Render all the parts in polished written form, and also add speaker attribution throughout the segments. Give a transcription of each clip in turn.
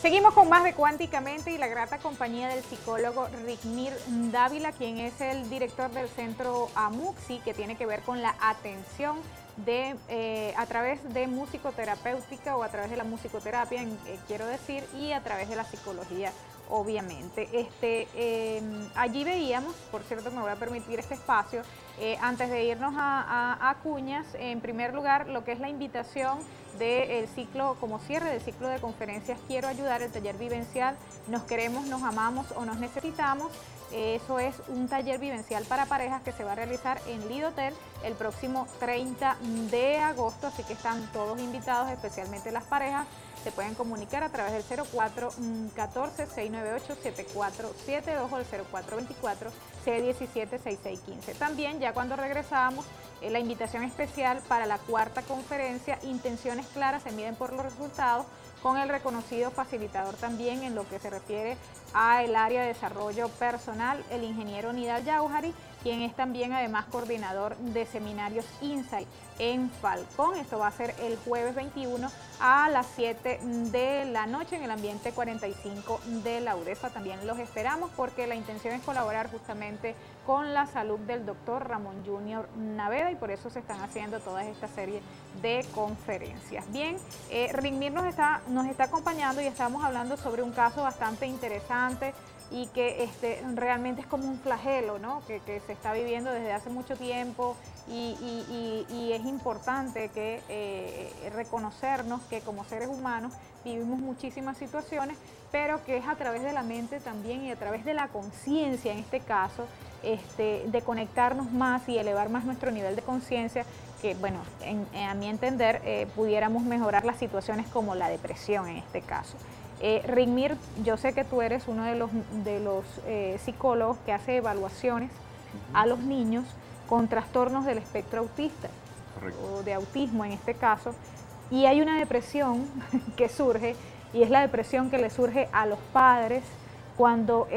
Speaker 1: Seguimos con más de Cuánticamente y la grata compañía del psicólogo Rigmir Dávila, quien es el director del centro AMUXI, que tiene que ver con la atención a través de musicoterapéutica o a través de la musicoterapia, quiero decir, y a través de la psicología, obviamente. Allí veíamos, por cierto, me voy a permitir este espacio, antes de irnos a Cuñas, en primer lugar, lo que es la invitación del ciclo, como cierre del ciclo de conferencias Quiero Ayudar, el taller vivencial Nos Queremos, Nos Amamos o Nos Necesitamos. Eso es un taller vivencial para parejas que se va a realizar en Lido Hotel el próximo 30 de agosto, así que están todos invitados, especialmente las parejas. Se pueden comunicar a través del 0414-698-7472 o el 0424-617-6615. También, ya cuando regresamos, la invitación especial para la cuarta conferencia, Intenciones Claras se miden por los resultados, con el reconocido facilitador también en lo que se refiere al área de desarrollo personal, el ingeniero Nidal Yauhari, quien es también además coordinador de seminarios Insight en Falcón. Esto va a ser el jueves 21 a las 7 de la noche en el ambiente 45 de la UDEFA. También los esperamos porque la intención es colaborar justamente con la salud del doctor Ramón Junior Naveda y por eso se están haciendo toda esta serie de conferencias. Bien, Rigmir nos está acompañando y estamos hablando sobre un caso bastante interesante y que realmente es como un flagelo, ¿no? que se está viviendo desde hace mucho tiempo y es importante que reconocernos que como seres humanos vivimos muchísimas situaciones, pero que es a través de la mente también y a través de la conciencia, en este caso, de conectarnos más y elevar más nuestro nivel de conciencia, que, bueno, a mi entender, pudiéramos mejorar las situaciones como la depresión en este caso. Rigmir, yo sé que tú eres uno de los psicólogos que hace evaluaciones a los niños con trastornos del espectro autista. Correcto. O de autismo en este caso, y hay una depresión que surge, y es la depresión que le surge a los padres cuando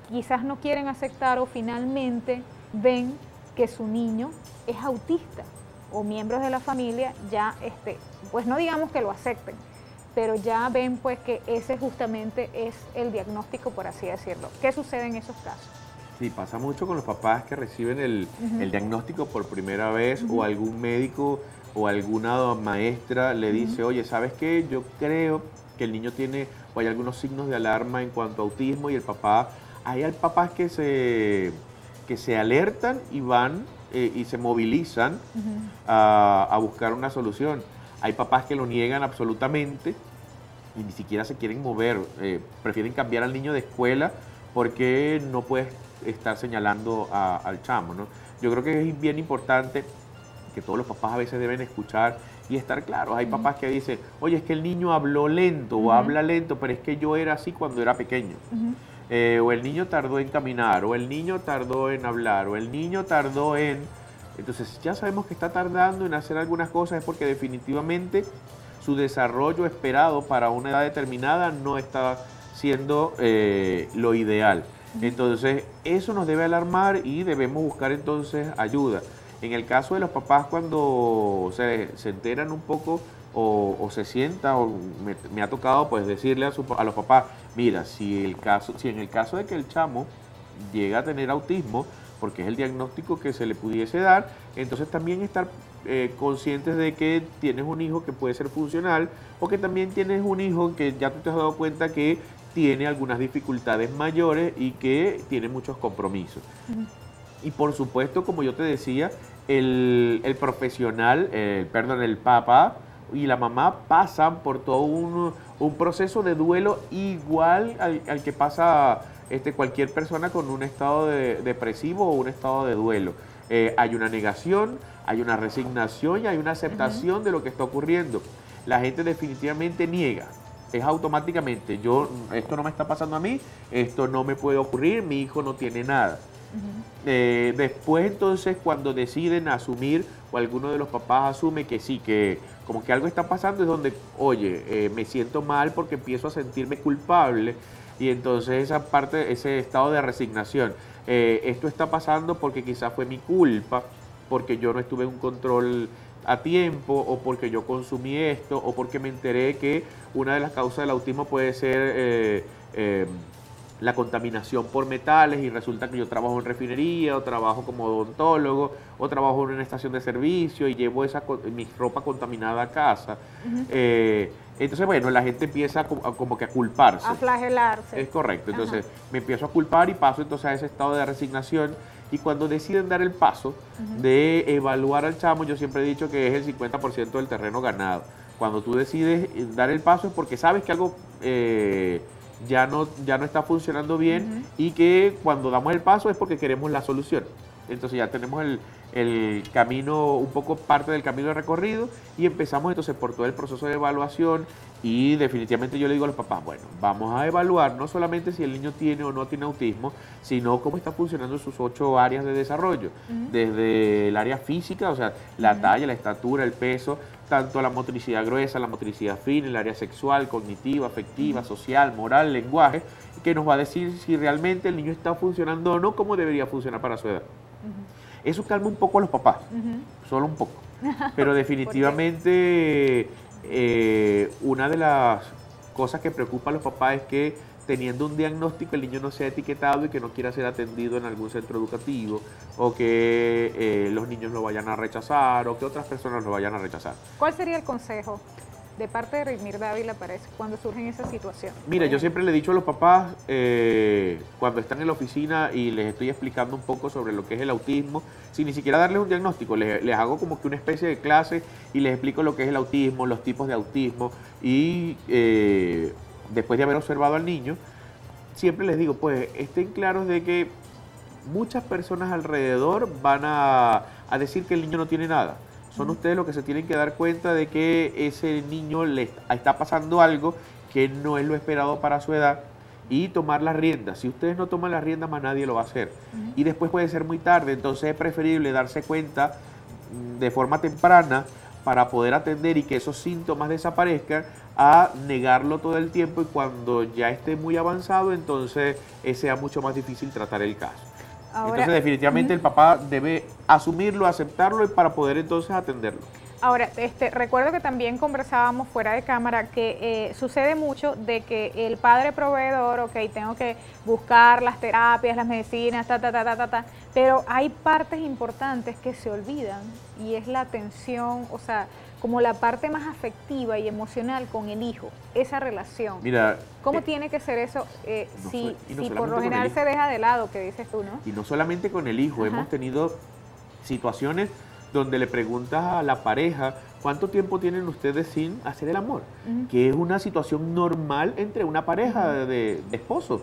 Speaker 1: quizás no quieren aceptar o finalmente ven que su niño es autista, o miembros de la familia ya, pues no digamos que lo acepten, pero ya ven pues que ese justamente es el diagnóstico, por así decirlo. ¿Qué sucede en esos casos?
Speaker 2: Sí, pasa mucho con los papás que reciben el diagnóstico por primera vez, o algún médico o alguna maestra le dice, oye, ¿sabes qué? Yo creo que el niño tiene, o hay algunos signos de alarma en cuanto a autismo, y el papá, hay papás que se alertan y van y se movilizan a buscar una solución. Hay papás que lo niegan absolutamente y ni siquiera se quieren mover, prefieren cambiar al niño de escuela porque no puedes estar señalando al chamo, ¿no? Yo creo que es bien importante que todos los papás a veces deben escuchar y estar claros. Hay papás que dicen, oye, es que el niño habló lento o habla lento, pero es que yo era así cuando era pequeño. O el niño tardó en caminar, o el niño tardó en hablar, o el niño tardó en... Entonces ya sabemos que está tardando en hacer algunas cosas, es porque definitivamente su desarrollo esperado para una edad determinada no está siendo lo ideal. Entonces eso nos debe alarmar y debemos buscar entonces ayuda. En el caso de los papás, cuando se enteran un poco o se sientan, o me ha tocado pues decirle a los papás, mira, si en el caso de que el chamo llega a tener autismo, porque es el diagnóstico que se le pudiese dar, entonces también estar conscientes de que tienes un hijo que puede ser funcional, o que también tienes un hijo que ya tú te has dado cuenta que tiene algunas dificultades mayores y que tiene muchos compromisos. Y por supuesto, como yo te decía, el profesional, el papá y la mamá pasan por todo un proceso de duelo igual al que pasa cualquier persona con un estado depresivo o un estado de duelo. Hay una negación, hay una resignación y hay una aceptación de lo que está ocurriendo. La gente definitivamente niega. Es automáticamente, esto no me está pasando a mí, esto no me puede ocurrir, mi hijo no tiene nada. Después entonces, cuando deciden asumir, o alguno de los papás asume que sí, que como que algo está pasando, es donde, oye, me siento mal porque empiezo a sentirme culpable, y entonces esa parte, ese estado de resignación, esto está pasando porque quizás fue mi culpa, porque yo no estuve en un control a tiempo, o porque yo consumí esto, o porque me enteré que una de las causas del autismo puede ser la contaminación por metales, y resulta que yo trabajo en refinería, o trabajo como odontólogo, o trabajo en una estación de servicio y llevo mi ropa contaminada a casa. Entonces, bueno, la gente empieza como que a culparse.
Speaker 1: A flagelarse.
Speaker 2: Es correcto. Entonces, me empiezo a culpar y paso entonces a ese estado de resignación. Y cuando deciden dar el paso de evaluar al chamo, yo siempre he dicho que es el 50% del terreno ganado. Cuando tú decides dar el paso es porque sabes que algo ya no está funcionando bien, y que cuando damos el paso es porque queremos la solución. Entonces ya tenemos el camino, un poco parte del camino de recorrido, y empezamos entonces por todo el proceso de evaluación. Y definitivamente yo le digo a los papás, bueno, vamos a evaluar no solamente si el niño tiene o no tiene autismo, sino cómo está funcionando sus 8 áreas de desarrollo, desde el área física, o sea, la talla, la estatura, el peso, tanto la motricidad gruesa, la motricidad fina, el área sexual, cognitiva, afectiva, social, moral, lenguaje, que nos va a decir si realmente el niño está funcionando o no como debería funcionar para su edad. Eso calma un poco a los papás, solo un poco, pero definitivamente una de las cosas que preocupa a los papás es que, teniendo un diagnóstico, el niño no sea etiquetado y que no quiera ser atendido en algún centro educativo, o que los niños lo vayan a rechazar, o que otras personas lo vayan a rechazar.
Speaker 1: ¿Cuál sería el consejo de parte de Reimir Dávila para cuando surgen esas situaciones?
Speaker 2: Mira, yo siempre le he dicho a los papás, cuando están en la oficina y les estoy explicando un poco sobre lo que es el autismo, sin ni siquiera darles un diagnóstico, les hago como que una especie de clase y les explico lo que es el autismo, los tipos de autismo, y después de haber observado al niño, siempre les digo, pues estén claros de que muchas personas alrededor van a decir que el niño no tiene nada. Son ustedes los que se tienen que dar cuenta de que ese niño le está pasando algo que no es lo esperado para su edad, y tomar las riendas. Si ustedes no toman las riendas, más nadie lo va a hacer. Y después puede ser muy tarde, entonces es preferible darse cuenta de forma temprana para poder atender y que esos síntomas desaparezcan, a negarlo todo el tiempo, y cuando ya esté muy avanzado, entonces sea mucho más difícil tratar el caso. Ahora, entonces definitivamente el papá debe asumirlo, aceptarlo, y para poder entonces atenderlo.
Speaker 1: Ahora, recuerdo que también conversábamos fuera de cámara que sucede mucho de que el padre proveedor, ok, tengo que buscar las terapias, las medicinas, pero hay partes importantes que se olvidan, y es la atención, o sea, como la parte más afectiva y emocional con el hijo, esa relación.
Speaker 2: Mira,
Speaker 1: ¿cómo tiene que ser eso si por lo general se deja de lado, que dices tú, ¿no?
Speaker 2: Y no solamente con el hijo, hemos tenido situaciones donde le preguntas a la pareja, ¿cuánto tiempo tienen ustedes sin hacer el amor? Que es una situación normal entre una pareja de esposos.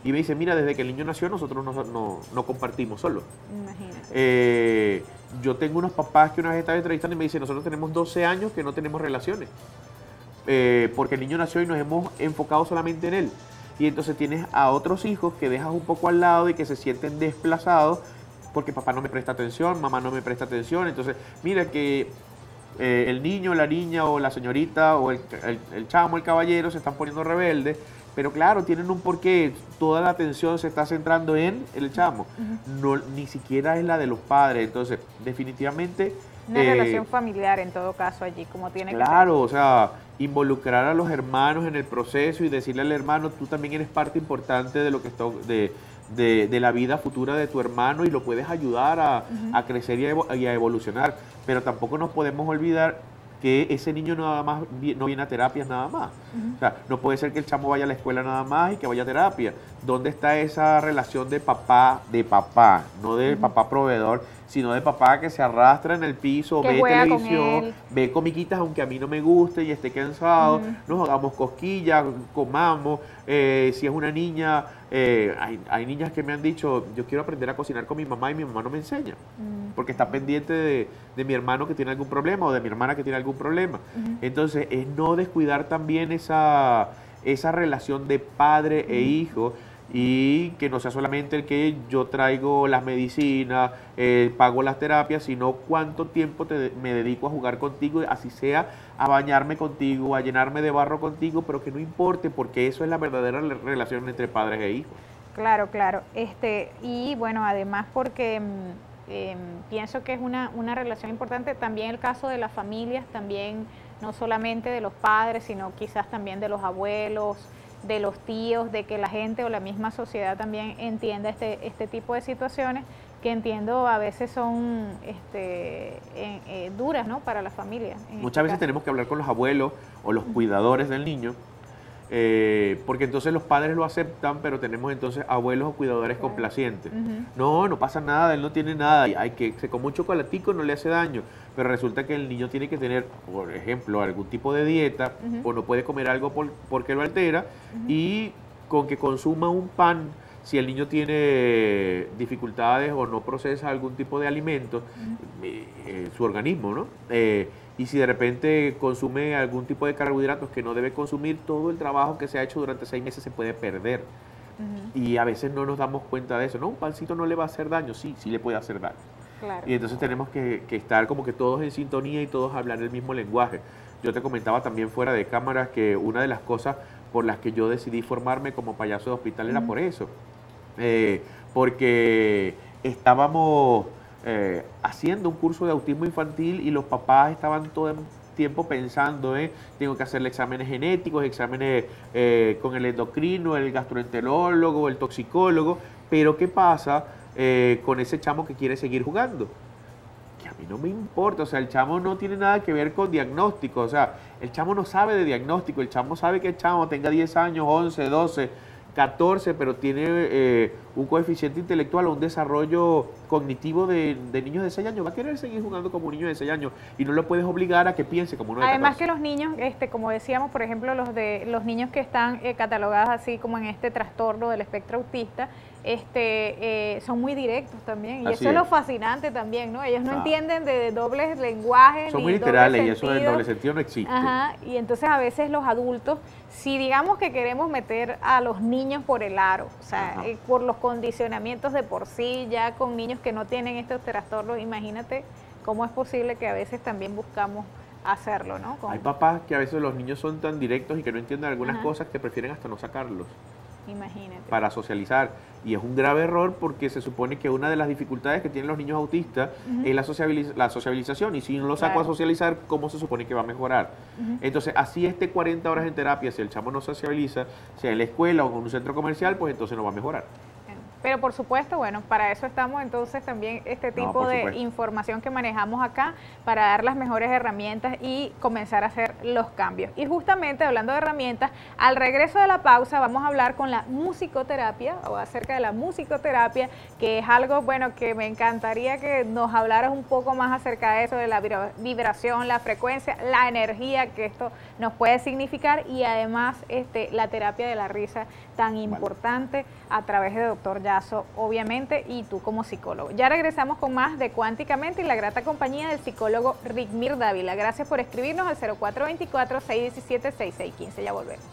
Speaker 2: Y me dice, mira, desde que el niño nació nosotros no compartimos solo. Imagínate. Yo tengo unos papás que una vez estaba entrevistando y me dicen, nosotros tenemos 12 años que no tenemos relaciones. Porque el niño nació y nos hemos enfocado solamente en él. Y entonces tienes a otros hijos que dejas un poco al lado y que se sienten desplazados porque papá no me presta atención, mamá no me presta atención. Entonces, mira que el niño, la niña o la señorita o el chamo, el caballero se están poniendo rebeldes, pero claro, tienen un porqué. Toda la atención se está centrando en el chamo, no, ni siquiera es la de los padres. Entonces, definitivamente...
Speaker 1: Una relación familiar en todo caso allí, como tiene que ser.
Speaker 2: Claro, o sea, involucrar a los hermanos en el proceso y decirle al hermano, tú también eres parte importante de lo que está... De la vida futura de tu hermano, y lo puedes ayudar a crecer y a evolucionar. Pero tampoco nos podemos olvidar que ese niño nada más no viene a terapias nada más. O sea, no puede ser que el chamo vaya a la escuela nada más y que vaya a terapia. ¿Dónde está esa relación de papá, no de papá proveedor, sino de papá que se arrastra en el piso, ve televisión, ve comiquitas aunque a mí no me guste y esté cansado, nos hagamos cosquillas, comamos? Si es una niña, hay niñas que me han dicho, yo quiero aprender a cocinar con mi mamá y mi mamá no me enseña, porque está pendiente de mi hermano que tiene algún problema o de mi hermana que tiene algún problema. Entonces, es no descuidar también esa relación de padre e hijo, y que no sea solamente el que yo traigo las medicinas, pago las terapias, sino cuánto tiempo me dedico a jugar contigo, así sea a bañarme contigo, a llenarme de barro contigo, pero que no importe, porque eso es la verdadera relación entre padres e hijos.
Speaker 1: Claro, claro. Y bueno, además porque Pienso que es una relación importante. También el caso de las familias, también no solamente de los padres, sino quizás también de los abuelos, de los tíos, de que la gente o la misma sociedad también entienda este tipo de situaciones que entiendo a veces son duras, ¿no?, para la familia.
Speaker 2: Muchas veces tenemos que hablar con los abuelos o los cuidadores del niño, porque entonces los padres lo aceptan, pero tenemos entonces abuelos o cuidadores complacientes. No pasa nada, él no tiene nada, hay que se come un chocolatico, no le hace daño, pero resulta que el niño tiene que tener, por ejemplo, algún tipo de dieta, o no puede comer algo porque lo altera, y con que consuma un pan, si el niño tiene dificultades o no procesa algún tipo de alimento, su organismo, ¿no? Y si de repente consume algún tipo de carbohidratos que no debe consumir, todo el trabajo que se ha hecho durante 6 meses se puede perder. Y a veces no nos damos cuenta de eso. No, un pancito no le va a hacer daño. Sí le puede hacer daño.
Speaker 1: Claro.
Speaker 2: Y entonces tenemos que estar como que todos en sintonía y todos hablar el mismo lenguaje. Yo te comentaba también fuera de cámaras que una de las cosas por las que yo decidí formarme como payaso de hospital era por eso. Porque estábamos haciendo un curso de autismo infantil y los papás estaban todo el tiempo pensando, tengo que hacerle exámenes genéticos, exámenes con el endocrino, el gastroenterólogo, el toxicólogo, pero ¿qué pasa con ese chamo que quiere seguir jugando? Que a mí no me importa, o sea, el chamo no tiene nada que ver con diagnóstico, o sea, el chamo no sabe de diagnóstico, el chamo sabe que el chamo tenga 10 años, 11, 12, 14, pero tiene un coeficiente intelectual o un desarrollo cognitivo de niños de 6 años, va a querer seguir jugando como un niño de 6 años y no lo puedes obligar a que piense como uno de 14.
Speaker 1: Además que los niños, como decíamos, por ejemplo, los niños que están catalogados así como en este trastorno del espectro autista, son muy directos también, y
Speaker 2: Así
Speaker 1: eso es lo fascinante también, ¿no? Ellos no entienden de dobles lenguajes.
Speaker 2: Son muy literales y eso del doble sentido no existe.
Speaker 1: Ajá, y entonces a veces los adultos, si digamos que queremos meter a los niños por el aro, o sea, por los condicionamientos de por sí, ya con niños que no tienen estos trastornos, imagínate cómo es posible que a veces también buscamos hacerlo, ¿no?
Speaker 2: Hay papás que a veces los niños son tan directos y que no entienden algunas cosas que prefieren hasta no sacarlos.
Speaker 1: Imagínate.
Speaker 2: Para socializar. Y es un grave error porque se supone que una de las dificultades que tienen los niños autistas es la socialización. Y si no lo saco a socializar, ¿cómo se supone que va a mejorar? Entonces, así 40 horas en terapia, si el chamo no socializa, sea en la escuela o en un centro comercial, pues entonces no va a mejorar.
Speaker 1: Pero por supuesto, bueno, para eso estamos entonces también este tipo de información que manejamos acá, para dar las mejores herramientas y comenzar a hacer los cambios. Y justamente hablando de herramientas, al regreso de la pausa vamos a hablar con la musicoterapia, o acerca de la musicoterapia, que es algo, bueno, que me encantaría que nos hablaras un poco más acerca de eso, de la vibración, la frecuencia, la energía que esto nos puede significar, y además la terapia de la risa tan importante a través de Dr. Yasso, obviamente, y tú como psicólogo. Ya regresamos con más de Cuánticamente y la grata compañía del psicólogo Rickmir Dávila. Gracias por escribirnos al 0424-617-6615. Ya volvemos.